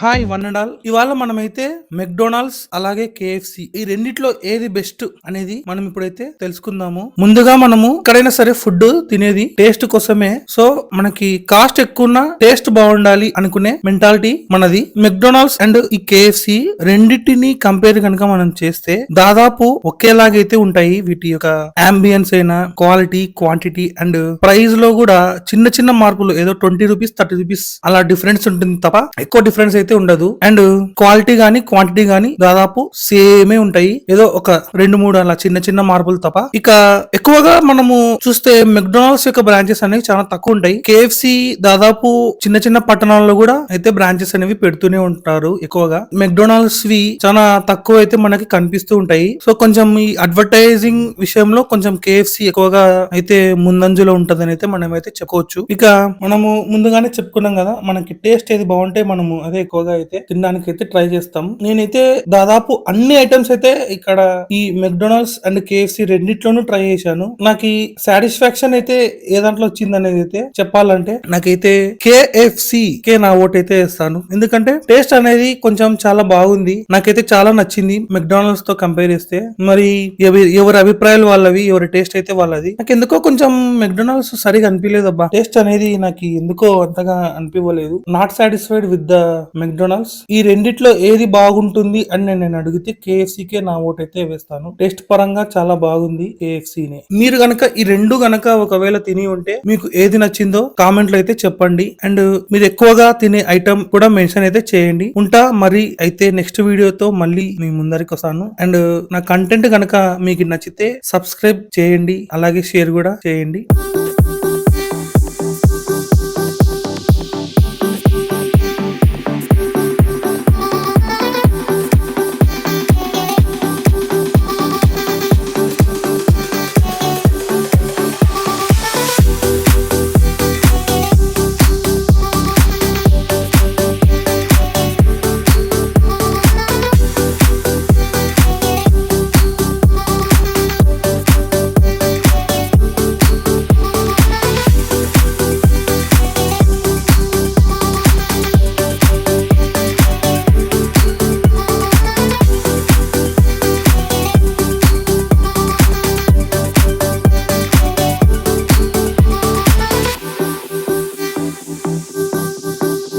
Hi one and all. ఇవాళ మనమైతే McDonald's అలాగే కేఎఫ్సి ఈ రెండిట్లో ఏది బెస్ట్ అనేది మనం ఇప్పుడైతే తెలుసుకుందాము. ముందుగా మనము ఎక్కడైనా సరే ఫుడ్ తినేది టేస్ట్ కోసమే. సో మనకి కాస్ట్ ఎక్కువ టేస్ట్ బాగుండాలి అనుకునే మెంటాలిటీ మనది. మెక్డొనాల్డ్స్ అండ్ ఈ కేఎఫ్సి రెండింటిని కంపేర్ కనుక మనం చేస్తే దాదాపు ఒకేలాగైతే ఉంటాయి. వీటి యొక్క అంబియన్స్ అయినా, క్వాలిటీ, క్వాంటిటీ అండ్ ప్రైస్ లో కూడా చిన్న చిన్న మార్పులు, ఏదో 20 రూపీస్ 30 రూపీస్ అలా డిఫరెన్స్ ఉంటుంది తప్ప ఎక్కువ డిఫరెన్స్ అయితే ఉండదు. అండ్ క్వాలిటీ గానీ క్వాంటిటీ గానీ దాదాపు సేమే ఉంటాయి. ఏదో ఒక 2-3 అలా చిన్న చిన్న మార్పులు తప్ప. ఇక ఎక్కువగా మనము చూస్తే మెక్డొనాల్డ్స్ యొక్క బ్రాంచెస్ అనేవి చాలా తక్కువ ఉంటాయి. కేఎఫ్సి దాదాపు చిన్న చిన్న పట్టణాల్లో కూడా అయితే బ్రాంచెస్ అనేవి పెడుతూనే ఉంటారు. ఎక్కువగా మెక్డొనాల్డ్స్ వి చాలా తక్కువ అయితే మనకి కనిపిస్తూ ఉంటాయి. సో కొంచెం ఈ అడ్వర్టైజింగ్ విషయంలో కొంచెం కేఎఫ్సి ఎక్కువగా అయితే ముందంజలో ఉంటదని అయితే మనం అయితే చెప్పుకోవచ్చు. ఇక మనము ముందుగానే చెప్పుకున్నాం కదా, మనకి టేస్ట్ ఏది బాగుంటే మనము అదే ఎక్కువగా అయితే తినడానికి అయితే ట్రై చేస్తాం. నేనైతే దాదాపు అన్ని ఐటమ్స్ అయితే ఇక్కడ ఈ మెక్డొనాల్డ్స్ అండ్ కేఎఫ్సి రెండిట్లోనూ ట్రై చేశాను. నాకు ఈ సాటిస్ఫాక్షన్ అయితే ఏ దాంట్లో వచ్చింది అనేది అయితే చెప్పాలంటే నాకైతే కేఎఫ్సి కే నా ఓటు అయితే వేస్తాను. ఎందుకంటే టేస్ట్ అనేది కొంచెం చాలా బాగుంది. నాకైతే చాలా నచ్చింది మెక్డొనాల్డ్స్ తో కంపేర్ చేస్తే. మరి ఎవరి అభిప్రాయాలు వాళ్ళవి, ఎవరి టేస్ట్ అయితే వాళ్ళది. నాకు ఎందుకో కొంచెం మెక్డొనాల్డ్స్ సరిగా అనిపించలేదు అబ్బా. టేస్ట్ అనేది నాకు ఎందుకో అంతగా అనిపించలేదు. Not satisfied with the McDonald's. ఈ రెండిట్లో ఏది బాగుంటుంది అని నేను అడిగితే కేఎఫ్సి కే నా ఓటు అయితే వేస్తాను. టేస్ట్ పరంగా చాలా బాగుంది కేఎఫ్సి నే. మీరు గనక ఈ రెండు గనక ఒకవేళ తిని ఉంటే మీకు ఏది నచ్చిందో కామెంట్ లో అయితే చెప్పండి. అండ్ మీరు ఎక్కువగా తినే ఐటమ్ కూడా మెన్షన్ అయితే చేయండి. ఉంటా మరి అయితే నెక్స్ట్ వీడియోతో మళ్ళీ మీ ముందరికి వస్తాను. అండ్ నా కంటెంట్ గనక మీకు నచ్చితే సబ్స్క్రైబ్ చేయండి, అలాగే షేర్ కూడా చేయండి.